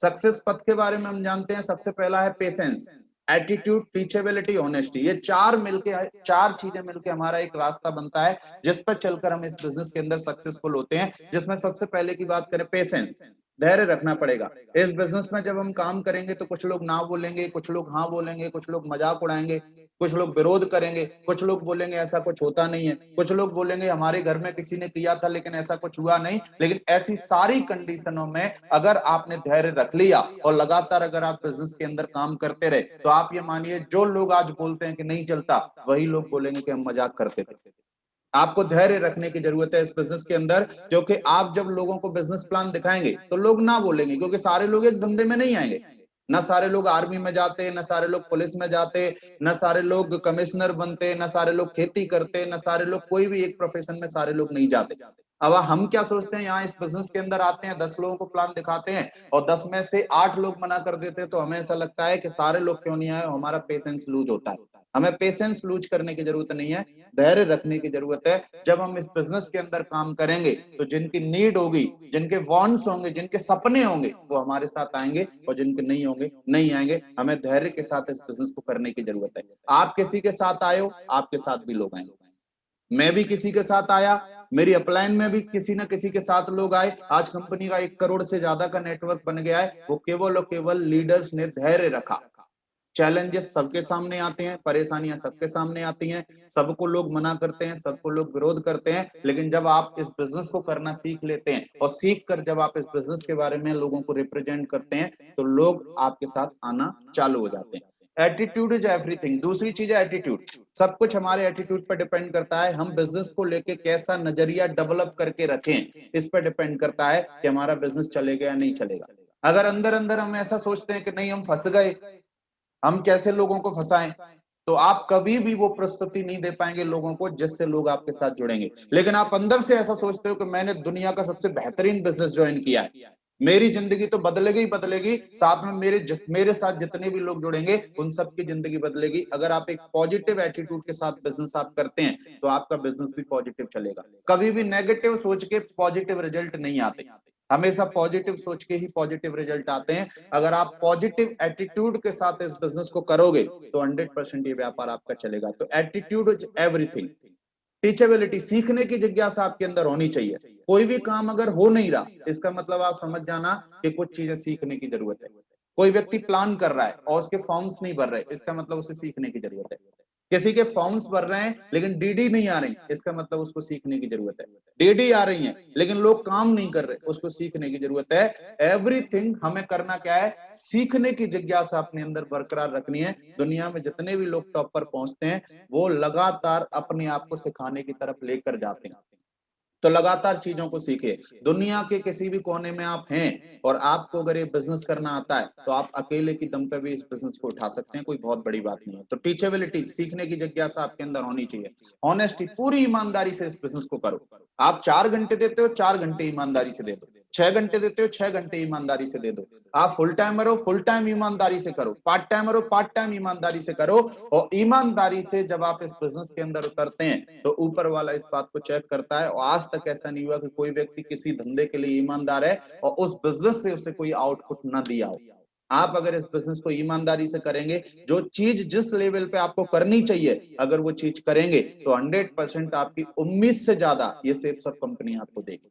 Success पथ के बारे में हम जानते हैं, सबसे पहला है पेशेंस, एटीट्यूड, टीचेबिलिटी, ऑनेस्टी। ये चार चीजें मिलकर हमारा एक रास्ता बनता है जिस पर चलकर हम इस बिजनेस के अंदर सक्सेसफुल होते हैं। जिसमें सबसे पहले की बात करें, पेशेंस, धैर्य रखना पड़ेगा। इस बिजनेस में जब हम काम करेंगे तो कुछ लोग ना बोलेंगे, कुछ लोग हाँ बोलेंगे, कुछ लोग मजाक उड़ाएंगे, कुछ लोग विरोध करेंगे, कुछ लोग बोलेंगे ऐसा कुछ होता नहीं है, कुछ लोग बोलेंगे हमारे घर में किसी ने किया था लेकिन ऐसा कुछ हुआ नहीं। लेकिन ऐसी सारी कंडीशनों में अगर आपने धैर्य रख लिया और लगातार अगर आप बिजनेस के अंदर काम करते रहे, तो आप ये मानिए जो लोग आज बोलते हैं कि नहीं चलता, वही लोग बोलेंगे कि हम मजाक करते थे। आपको धैर्य रखने की जरूरत है इस बिजनेस के अंदर, क्योंकि आप जब लोगों को बिजनेस प्लान दिखाएंगे तो लोग ना बोलेंगे, क्योंकि सारे लोग एक धंधे में नहीं आएंगे। ना सारे लोग आर्मी में जाते, ना सारे लोग पुलिस में जाते, ना सारे लोग कमिश्नर बनते, ना सारे लोग खेती करते, ना सारे लोग कोई भी एक प्रोफेशन में सारे लोग नहीं जाते। अब हम क्या सोचते हैं, यहाँ इस बिजनेस के अंदर आते हैं, 10 लोगों को प्लान दिखाते हैं और 10 में से 8 लोग मना कर देते हैं, तो हमें ऐसा लगता है कि सारे लोग क्यों नहीं आए, हमारा पेशेंस लूज होता है। हमें पेशेंस लूज करने की जरूरत नहीं है, धैर्य रखने की जरूरत है। जब हम इस बिजनेस के अंदर काम करेंगे तो जिनकी नीड होगी, जिनके वांट्स होंगे, जिनके सपने होंगे, वो हमारे साथ आएंगे, और जिनके नहीं होंगे नहीं आएंगे। हमें धैर्य के साथ इस बिजनेस को करने की जरूरत है। आप किसी के साथ आए हो, आपके साथ भी लोग आएंगे। मैं भी किसी के साथ आया, मेरी अपलाइन में भी किसी ना किसी के साथ लोग आए। आज कंपनी का 1 करोड़ से ज्यादा का नेटवर्क बन गया है, वो केवल और केवल लीडर्स ने धैर्य रखा। चैलेंजेस सबके सामने आते हैं, परेशानियां सबके सामने आती हैं, सबको लोग मना करते हैं, सबको लोग विरोध करते हैं। लेकिन जब आप इस बिजनेस को करना सीख लेते हैं और सीख कर जब आप इस बिजनेस के बारे में लोगों को रिप्रेजेंट करते हैं, तो लोग आपके साथ आना चालू हो जाते हैं। Attitude is everything. दूसरी चीज है एटीट्यूड। सब कुछ हमारे एटीट्यूड पर डिपेंड करता है। हम बिजनेस को लेके कैसा नजरिया डेवलप करके रखें, इस पर डिपेंड करता है कि हमारा बिजनेस चलेगा या नहीं चलेगा। अगर अंदर अंदर हम ऐसा सोचते हैं कि नहीं हम फंस गए, हम कैसे लोगों को फंसाएं, तो आप कभी भी वो प्रस्तुति नहीं दे पाएंगे लोगों को जिससे लोग आपके साथ जुड़ेंगे। लेकिन आप अंदर से ऐसा सोचते हो कि मैंने दुनिया का सबसे बेहतरीन बिजनेस ज्वाइन किया है, मेरी जिंदगी तो बदलेगी ही बदलेगी, साथ में मेरे साथ जितने भी लोग जुड़ेंगे उन सबकी जिंदगी बदलेगी। अगर आप एक पॉजिटिव एटीट्यूड के साथ बिजनेस आप करते हैं तो आपका बिजनेस भी पॉजिटिव चलेगा। कभी भी नेगेटिव सोच के पॉजिटिव रिजल्ट नहीं आते, हमेशा पॉजिटिव सोच के ही पॉजिटिव रिजल्ट आते हैं। अगर आप पॉजिटिव एटीट्यूड के साथ इस बिजनेस को करोगे तो 100% ये व्यापार आपका चलेगा। तो एटीट्यूड इज एवरीथिंग। टीचेबिलिटी, सीखने की जिज्ञासा आपके अंदर होनी चाहिए। कोई भी काम अगर हो नहीं रहा, इसका मतलब आप समझ जाना कि कुछ चीजें सीखने की जरूरत है। कोई व्यक्ति प्लान कर रहा है और उसके फॉर्म्स नहीं भर रहे, इसका मतलब उसे सीखने की जरूरत है। किसी के फॉर्म्स भर रहे हैं लेकिन डीडी नहीं आ रही, इसका मतलब उसको सीखने की जरूरत है। डीडी आ रही है लेकिन लोग काम नहीं कर रहे, उसको सीखने की जरूरत है। एवरीथिंग हमें करना क्या है, सीखने की जिज्ञासा अपने अंदर बरकरार रखनी है। दुनिया में जितने भी लोग टॉप पर पहुंचते हैं वो लगातार अपने आप को सिखाने की तरफ लेकर जाते हैं। तो लगातार चीजों को सीखे। दुनिया के किसी भी कोने में आप हैं और आपको अगर ये बिजनेस करना आता है तो आप अकेले की दम पे भी इस बिजनेस को उठा सकते हैं, कोई बहुत बड़ी बात नहीं है। तो टीचेबिलिटी, सीखने की जिज्ञासा आपके अंदर होनी चाहिए। ऑनेस्टी, पूरी ईमानदारी से इस बिजनेस को करो। आप 4 घंटे देते हो, 4 घंटे ईमानदारी से दे दो। 6 घंटे देते हो, 6 घंटे ईमानदारी से दे दो। आप फुल टाइमर हो, फुल टाइम ईमानदारी से करो। पार्ट टाइमर हो, पार्ट टाइम ईमानदारी से करो। और ईमानदारी से जब आप इस बिजनेस के अंदर उतरते हैं तो ऊपर वाला इस बात को चेक करता है। और आज तक ऐसा नहीं हुआ कि कोई व्यक्ति किसी धंधे के लिए ईमानदार है और उस बिजनेस से उसे कोई आउटपुट न दिया हो। आप अगर इस बिजनेस को ईमानदारी से करेंगे, जो चीज जिस लेवल पे आपको करनी चाहिए अगर वो चीज करेंगे, तो 100% आपकी उम्मीद से ज्यादा ये सेफ्स कंपनी आपको देगी।